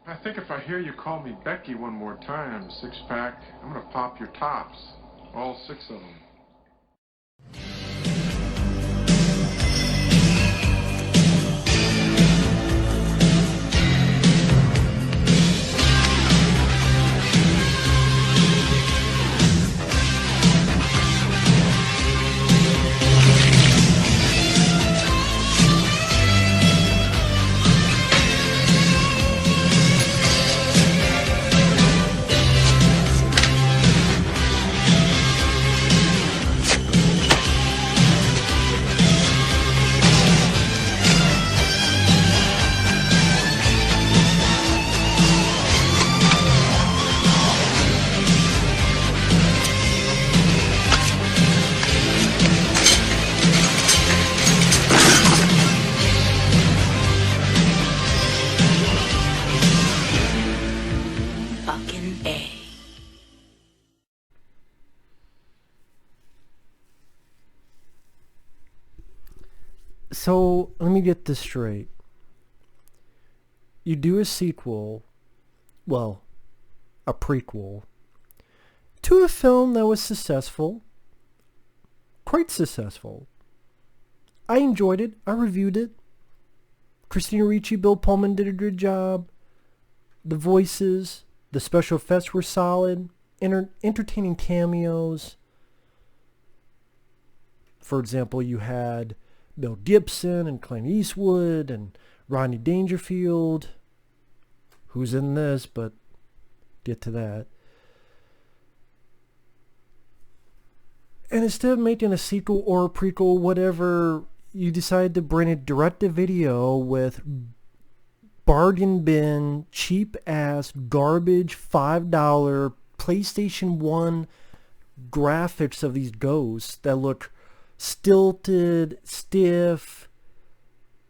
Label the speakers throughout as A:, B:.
A: I think if I hear you call me Becky one more time, six-pack, I'm gonna pop your tops. All six of them.
B: So, let me get this straight. You do a sequel, well, a prequel, to a film that was successful, quite successful. I enjoyed it. I reviewed it. Christina Ricci, Bill Pullman did a good job. The voices, the special effects were solid. Entertaining cameos. For example, you had Mel Gibson and Clint Eastwood and Rodney Dangerfield, who's in this, but get to that. And instead of making a sequel or a prequel, whatever, you decided to bring a direct-to-video with bargain bin, cheap-ass, garbage, $5 PlayStation 1 graphics of these ghosts that look stilted, stiff,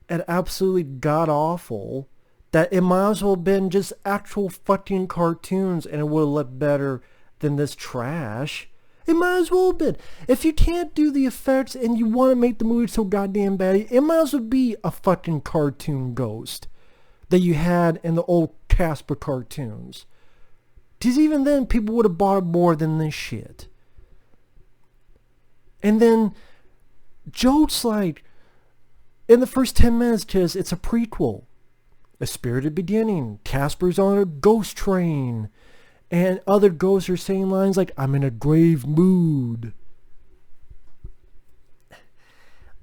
B: and absolutely god-awful, that it might as well have been just actual fucking cartoons and it would have looked better than this trash. It might as well have been. If you can't do the effects and you want to make the movie so goddamn bad, it might as well be a fucking cartoon ghost that you had in the old Casper cartoons. Because even then, people would have bought it more than this shit. And then jokes like, in the first 10 minutes, because it's a prequel. A spirited beginning. Casper's on a ghost train. And other ghosts are saying lines like, I'm in a grave mood.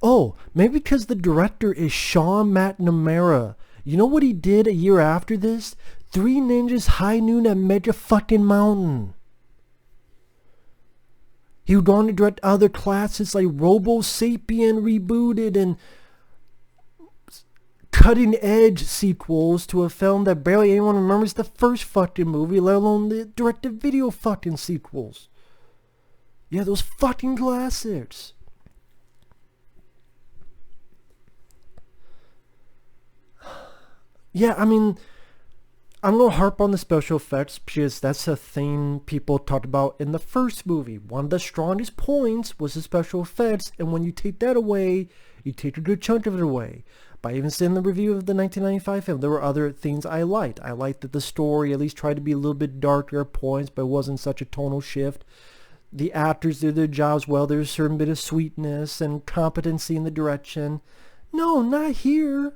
B: Oh, maybe because the director is Sean McNamara. You know what he did a year after this? Three Ninjas High Noon at Mega fucking Mountain. He would go on to direct other classics like Robo Sapien Rebooted and cutting edge sequels to a film that barely anyone remembers the first fucking movie, let alone the direct-to-video fucking sequels. Yeah, those fucking classics. Yeah, I mean, I'm going to harp on the special effects because that's a thing people talked about in the first movie. One of the strongest points was the special effects, and when you take that away, you take a good chunk of it away. By even saying the review of the 1995 film, there were other things I liked. I liked that the story at least tried to be a little bit darker at points, but it wasn't such a tonal shift. The actors did their jobs well. There was a certain bit of sweetness and competency in the direction. No, not here.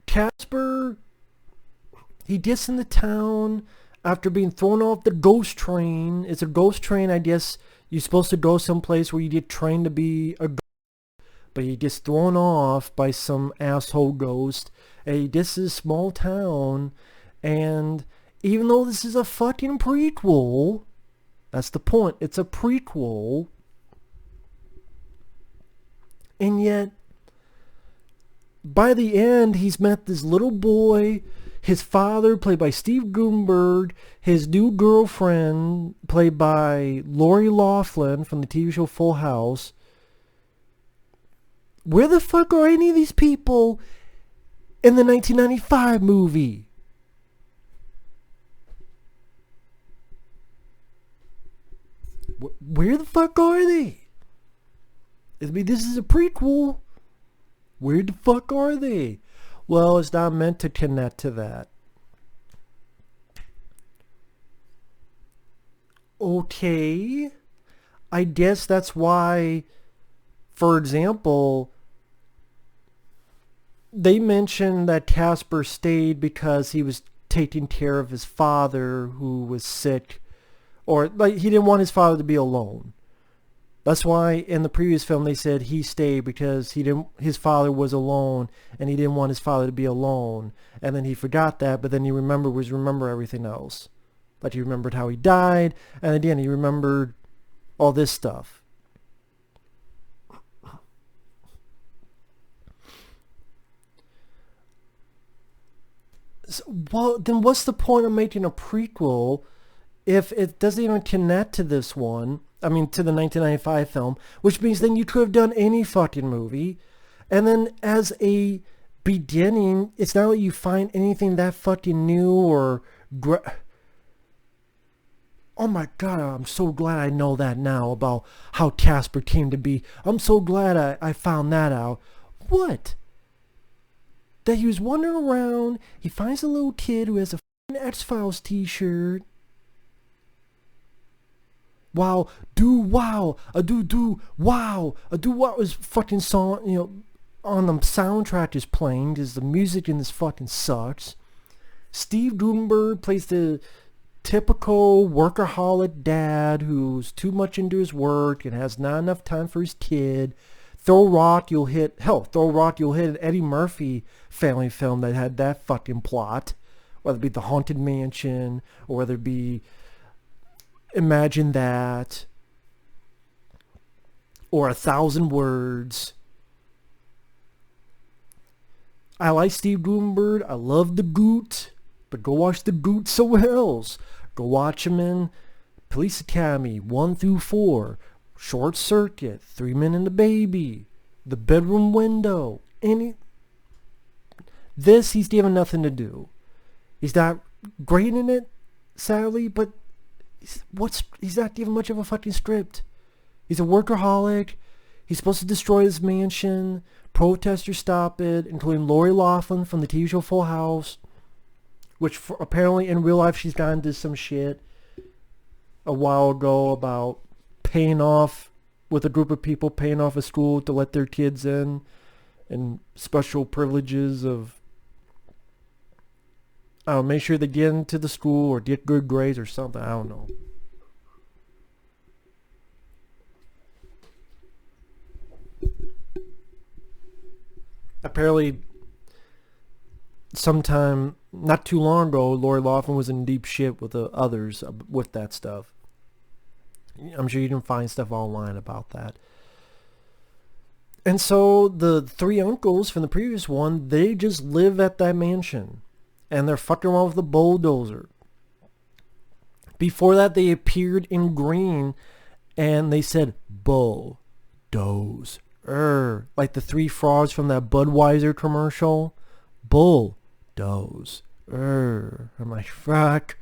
B: Casper, he gets in the town after being thrown off the ghost train. It's a ghost train, I guess. You're supposed to go someplace where you get trained to be a ghost, but he gets thrown off by some asshole ghost, and he gets to this small town, and even though this is a fucking prequel, that's the point, it's a prequel, and yet, by the end, he's met this little boy, his father, played by Steve Guttenberg, his new girlfriend, played by Lori Loughlin from the TV show Full House. Where the fuck are any of these people in the 1995 movie? Where the fuck are they? I mean, this is a prequel. Where the fuck are they? Well, it's not meant to connect to that. Okay. I guess that's why, for example, they mentioned that Casper stayed because he was taking care of his father who was sick, or like he didn't want his father to be alone. That's why in the previous film they said he stayed because his father was alone and he didn't want his father to be alone. And then he forgot that, but then he remember everything else. Like he remembered how he died, and again he remembered all this stuff. So, well, then what's the point of making a prequel if it doesn't even connect to this one? I mean, to the 1995 film, which means then you could have done any fucking movie. And then as a beginning, it's not like you find anything that fucking new or... Oh my god, I'm so glad I know that now about how Casper came to be. I'm so glad I found that out. What? That he was wandering around, he finds a little kid who has a fucking X-Files t-shirt. Wow, wow, a wow is fucking song, you know, on the soundtrack is playing because the music in this fucking sucks. Steve Gutenberg plays the typical workaholic dad who's too much into his work and has not enough time for his kid. Throw rock, you'll hit an Eddie Murphy family film that had that fucking plot, whether it be The Haunted Mansion or whether it be Imagine That, or 1,000 Words. I like Steve Gutenberg. I love the Goot, but go watch the Goot somewhere else. Go watch him in Police Academy 1 through 4, Short Circuit, 3 Men and a Baby, The Bedroom Window. This he's given nothing to do. He's not great in it, sadly, but he's not given much of a fucking script. He's a workaholic. He's supposed to destroy his mansion. Protesters stop it, including Lori Loughlin from the TV show Full House, which apparently in real life she's gotten into some shit a while ago about paying off with a group of people, paying off a school to let their kids in, and special privileges of make sure they get into the school or get good grades or something. I don't know. Apparently, sometime not too long ago, Lori Loughlin was in deep shit with the others with that stuff. I'm sure you can find stuff online about that. And so the 3 uncles from the previous one, they just live at that mansion. And they're fucking around with the bulldozer. Before that, they appeared in green and they said, bulldozer. Like the 3 frogs from that Budweiser commercial. Bulldozer. I'm like, fuck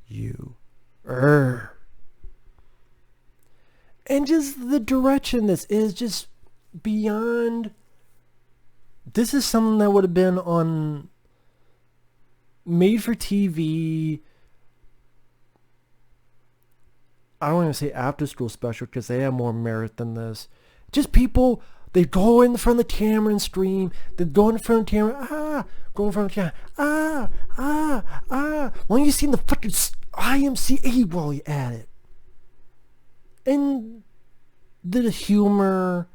B: you. And just the direction this is just beyond. This is something that would have been on made for TV. I don't even say after school special because they have more merit than this. Just people, they go in front of the camera and scream. They go in front of the camera, go in front of the camera, Why don't you see the fucking IMCA while you at it? And the humor,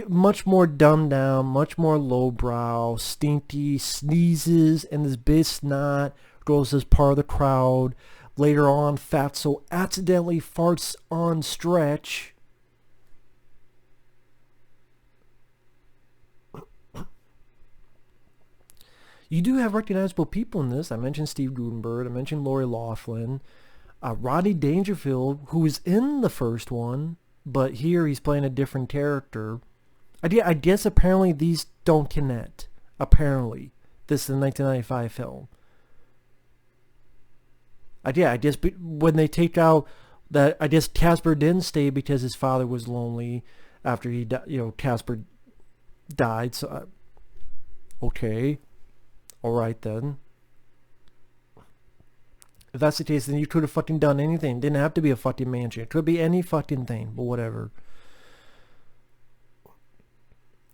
B: much more dumbed down, much more lowbrow. Stinky sneezes and this big snot goes as part of the crowd. Later on, Fatso accidentally farts on Stretch. You do have recognizable people in this. I mentioned Steve Gutenberg. I mentioned Lori Loughlin. Rodney Dangerfield, who was in the first one, but here he's playing a different character. I guess apparently these don't connect. Apparently. This is a 1995 film. I guess when they take out that, I guess Casper didn't stay because his father was lonely. after he, Casper died. So, okay, all right then. If that's the case, then you could have fucking done anything. It didn't have to be a fucking mansion. It could be any fucking thing, but whatever.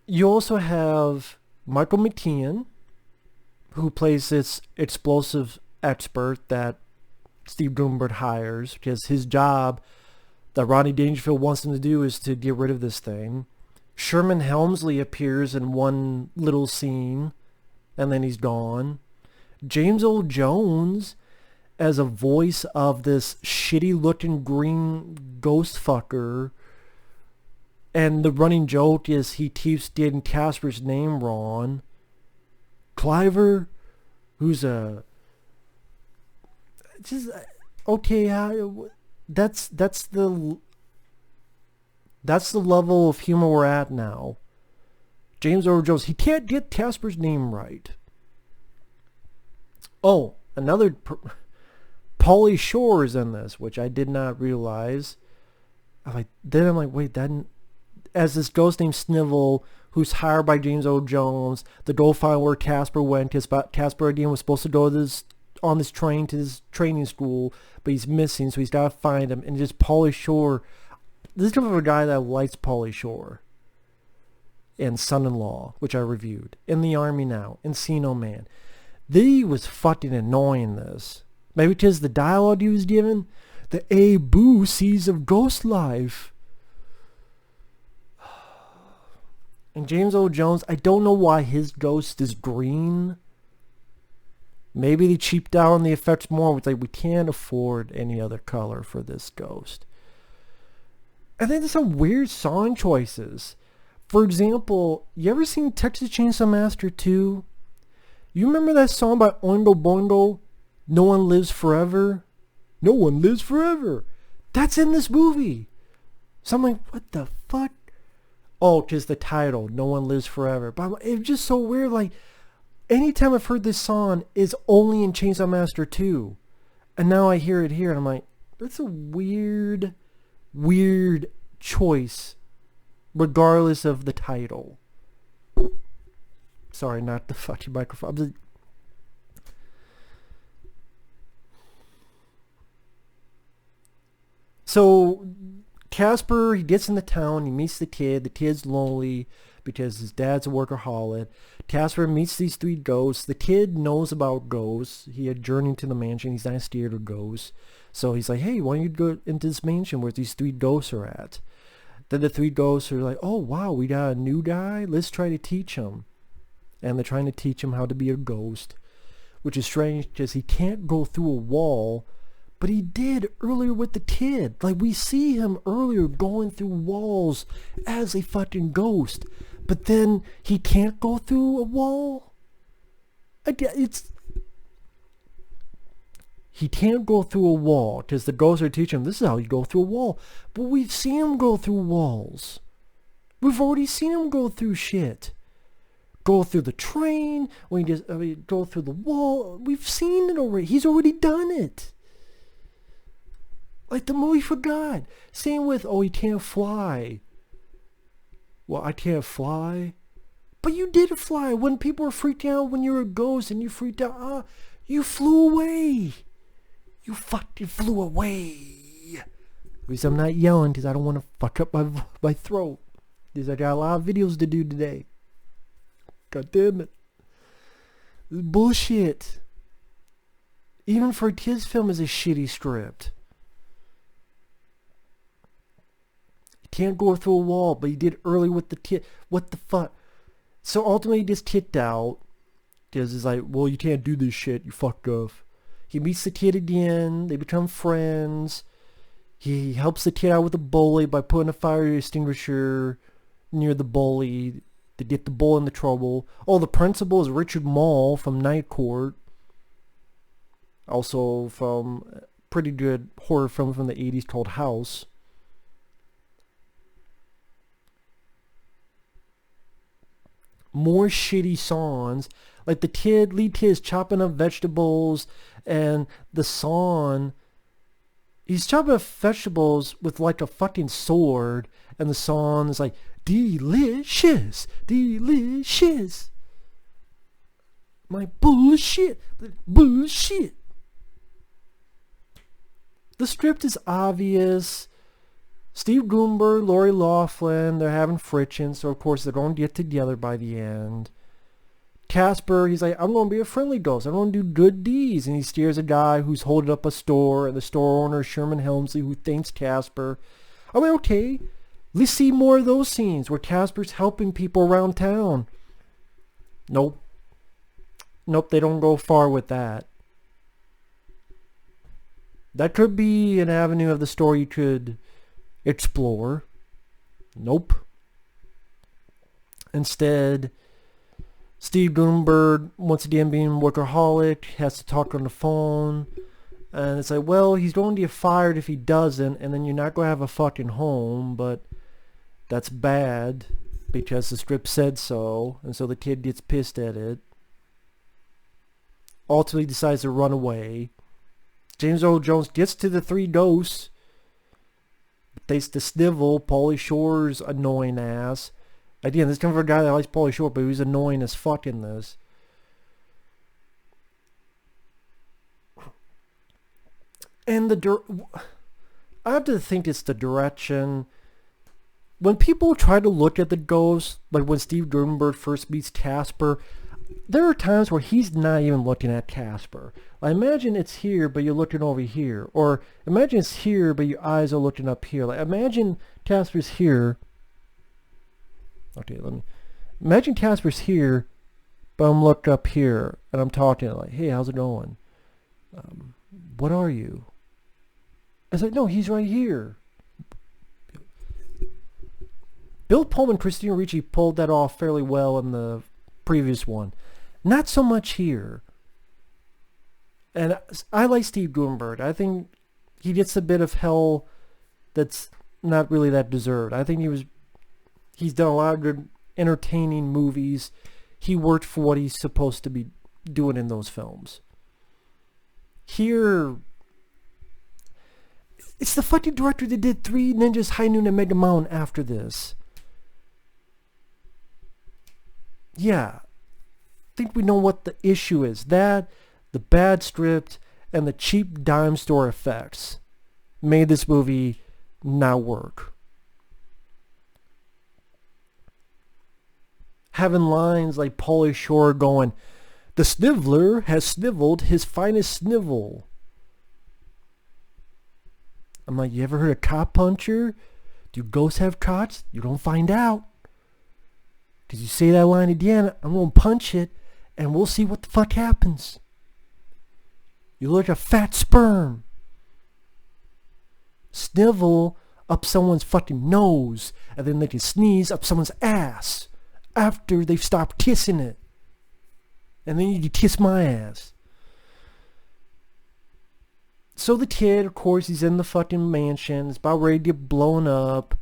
B: You also have Michael McKean, who plays this explosive expert that Steve Gutenberg hires because his job that Rodney Dangerfield wants him to do is to get rid of this thing. Sherman Helmsley appears in one little scene, and then he's gone. James Earl Jones as a voice of this shitty-looking green ghost fucker. And the running joke is he keeps getting Casper's name wrong. Cliver, who's a... Just, okay, that's the level of humor we're at now. James Earl Jones, he can't get Casper's name right. Oh, another... Pauly Shore is in this, which I did not realize. I'm like, wait, that... As this ghost named Snivel, who's hired by James Earl Jones, to go find where Casper went, because Casper again was supposed to go to on this train to his training school, but he's missing, so he's got to find him. And just Pauly Shore, this is kind of a guy that likes Pauly Shore. And Son-in-Law, which I reviewed. In the Army Now, Encino Man. He was fucking annoying this. Maybe because the dialogue he was given, the A-B-C's of ghost life. And James Earl Jones, I don't know why his ghost is green. Maybe they cheaped out on the effects more. It's like, we can't afford any other color for this ghost. And then there's some weird song choices. For example, you ever seen Texas Chainsaw Massacre 2? You remember that song by Oingo Boingo? No One Lives Forever? No One Lives Forever. That's in this movie. So I'm like, what the fuck? Oh, just the title, No One Lives Forever. But it's just so weird. Like, anytime I've heard this song, it's only in Chainsaw Massacre 2. And now I hear it here, and I'm like, that's a weird, weird choice, regardless of the title. Sorry, not the fucking microphone. So, Casper, he gets in the town, he meets the kid. The kid's lonely because his dad's a workaholic. Casper meets these three ghosts. The kid knows about ghosts. He had journeyed to the mansion. He's not scared of ghosts. So he's like, hey, why don't you go into this mansion where these three ghosts are at? Then the three ghosts are like, oh, wow, we got a new guy? Let's try to teach him. And they're trying to teach him how to be a ghost, which is strange because he can't go through a wall. But he did earlier with the kid. Like, we see him earlier going through walls as a fucking ghost. But then he can't go through a wall? He can't go through a wall because the ghosts are teaching him this is how you go through a wall. But we've seen him go through walls. We've already seen him go through shit. Go through the train, go through the wall. We've seen it already. He's already done it. Like the movie for God. Same with, oh, he can't fly. Well, I can't fly. But you did fly. When people were freaked out when you were a ghost and you freaked out, you flew away. You fucking flew away. At least I'm not yelling because I don't want to fuck up my throat. Because I got a lot of videos to do today. God damn it. This is bullshit. Even for a kid's film is a shitty script. Can't go through a wall, but he did early with the kid. What the fuck? So ultimately he gets kicked out because he's like, well, you can't do this shit, you fucked off. He meets the kid again, they become friends. He helps the kid out with the bully by putting a fire extinguisher near the bully to get the bully into trouble. Oh, the principal is Richard Mall from Night Court. Also from a pretty good horror film from the 80s called House. More shitty songs. Like the lead kid is chopping up vegetables, and the song He's chopping up vegetables with like a fucking sword, and the song is like, delicious, delicious. My bullshit, bullshit. The script is obvious. Steve Gumber, Lori Loughlin, they're having friction, so of course they're going to get together by the end. Casper, he's like, I'm going to be a friendly ghost. I'm going to do good deeds. And he steers a guy who's holding up a store, and the store owner is Sherman Helmsley, who thanks Casper. I'm like, okay, let's see more of those scenes where Casper's helping people around town. Nope. Nope, they don't go far with that. That could be an avenue of the story you could explore. Nope. Instead, Steve Gutenberg, once again being a workaholic, has to talk on the phone. And it's like, well, he's going to get fired if he doesn't, and then you're not going to have a fucking home, but that's bad because the script said so, and so the kid gets pissed at it. Ultimately decides to run away. James Earl Jones gets to the three ghosts, takes the snivel, Pauly Shore's annoying ass. Again, this comes from a guy that likes Pauly Shore, but he was annoying as fuck in this. And I have to think it's the direction. When people try to look at the ghosts, like when Steve Gutenberg first meets Casper, there are times where he's not even looking at Casper. Like, imagine it's here, but you're looking over here. Or imagine it's here, but your eyes are looking up here. Like, imagine Casper's here. Okay, imagine Casper's here, but I'm looking up here, and I'm talking like, hey, how's it going? What are you? It's like, no, he's right here. Bill Pullman, Christina Ricci pulled that off fairly well in the previous one. Not so much here. And I like Steve Gutenberg. I think he gets a bit of hell that's not really that deserved. I think he's done a lot of good, entertaining movies. He worked for what he's supposed to be doing in those films. Here, it's the fucking director that did Three Ninjas, High Noon, and Mega Mountain after this. Yeah. I think we know what the issue is. That, the bad script, and the cheap dime store effects made this movie not work. Having lines like Pauly Shore going, the sniveler has sniveled his finest snivel. I'm like, you ever heard of cop puncher? Do ghosts have cots? You don't find out. Because you say that line again, I'm going to punch it, and we'll see what the fuck happens. You look like a fat sperm. Snivel up someone's fucking nose, and then they can sneeze up someone's ass after they've stopped kissing it. And then you can kiss my ass. So the kid, of course, he's in the fucking mansion. It's about ready to get blown up.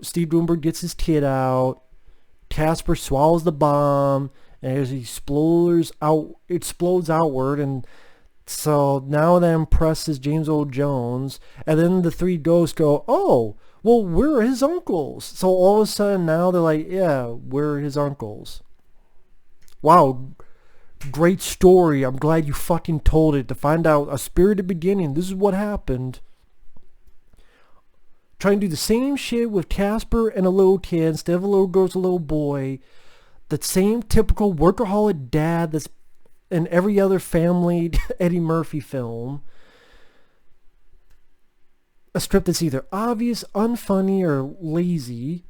B: Steve Gutenberg gets his kid out. Casper swallows the bomb, and as he explodes outward, and so now that impresses James Earl Jones, and then the three ghosts go, oh, well, we're his uncles. So all of a sudden now they're like, yeah, we're his uncles. Wow, great story. I'm glad you fucking told it to find out a spirited beginning. This is what happened. Trying to do the same shit with Casper and a little kid instead of a little girl's a little boy. The same typical workaholic dad that's in every other family Eddie Murphy film. A script that's either obvious, unfunny, or lazy.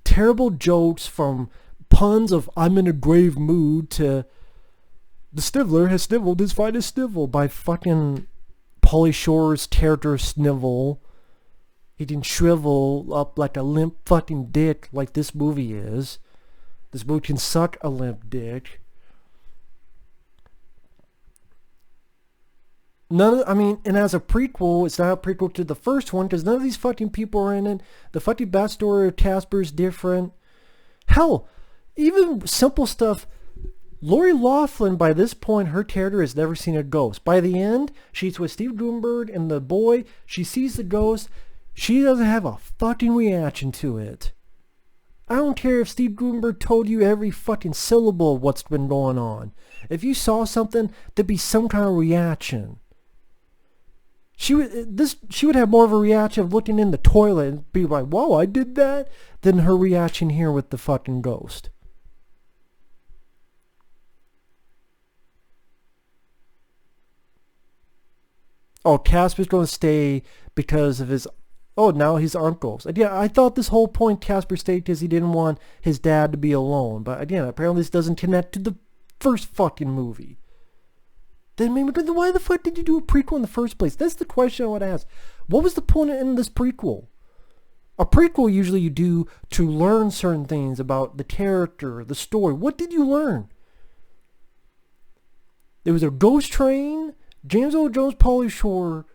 B: Terrible jokes from puns of I'm in a grave mood to the sniveler has sniveled his finest snivel by fucking Pauly Shore's character Snivel. He didn't shrivel up like a limp fucking dick like this movie is. This movie can suck a limp dick. And as a prequel, it's not a prequel to the first one because none of these fucking people are in it. The fucking backstory of Casper is different. Hell, even simple stuff. Lori Loughlin, by this point, her character has never seen a ghost. By the end, she's with Steve Gutenberg and the boy. She sees the ghost. She doesn't have a fucking reaction to it. I don't care if Steve Gutenberg told you every fucking syllable of what's been going on. If you saw something, there'd be some kind of reaction. She would have more of a reaction of looking in the toilet and be like, whoa, I did that, than her reaction here with the fucking ghost. Oh, Casper's going to stay because of his... Oh, now his uncles. Again, I thought this whole point Casper stayed because he didn't want his dad to be alone. But again, apparently this doesn't connect to the first fucking movie. Then why the fuck did you do a prequel in the first place? That's the question I would ask. What was the point in this prequel? A prequel usually you do to learn certain things about the character, the story. What did you learn? There was a ghost train, James Earl Jones, Pauly Shore.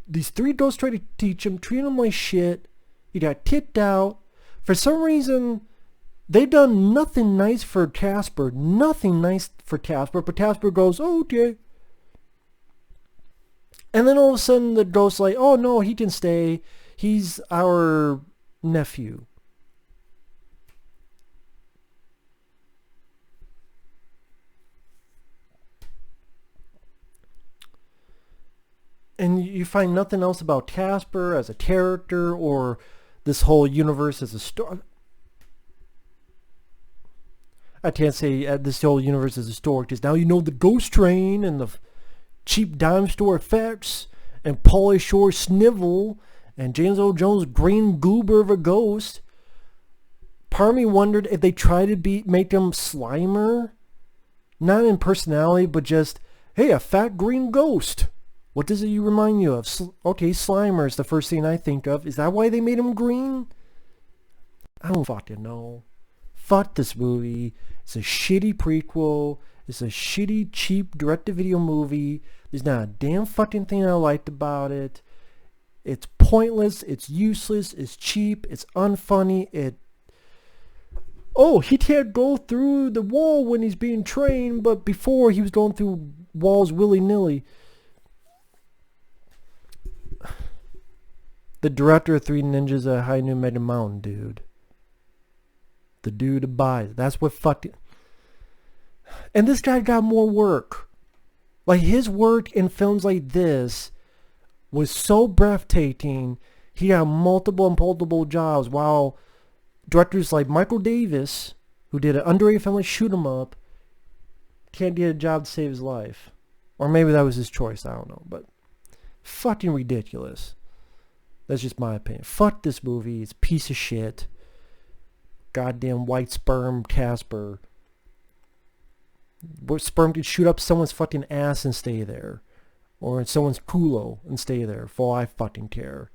B: These three ghosts tried to teach him, treat him like shit. He got kicked out. For some reason, they've done nothing nice for Casper. Nothing nice for Casper. But Casper goes, oh, okay. And then all of a sudden the ghost's like, oh no, he can stay. He's our nephew. And you find nothing else about Casper as a character or this whole universe as a story. I can't say this whole universe as a story because now you know the ghost train and the cheap dime store effects and Pauly Shore snivel and James Earl Jones green goober of a ghost. Part of me wondered if they tried to make him Slimer. Not in personality, but just, hey, a fat green ghost. What does it remind you of? Okay, Slimer is the first thing I think of. Is that why they made him green? I don't fucking know. Fuck this movie. It's a shitty prequel. It's a shitty, cheap, direct-to-video movie. There's not a damn fucking thing I liked about it. It's pointless. It's useless. It's cheap. It's unfunny. Oh, he can't go through the wall when he's being trained, but before he was going through walls willy-nilly. The director of Three Ninjas at High Noon Mega Mountain, dude. The dude who buys. That's what fucking... And this guy got more work. Like, his work in films like this was so breathtaking. He got multiple jobs, while directors like Michael Davis, who did an underrated film like Shoot 'Em Up, can't get a job to save his life. Or maybe that was his choice, I don't know. But fucking ridiculous. That's just my opinion. Fuck this movie. It's a piece of shit. Goddamn white sperm Casper. What sperm could shoot up someone's fucking ass and stay there. Or in someone's culo and stay there. For all I fucking care.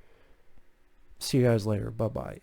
B: See you guys later. Bye-bye.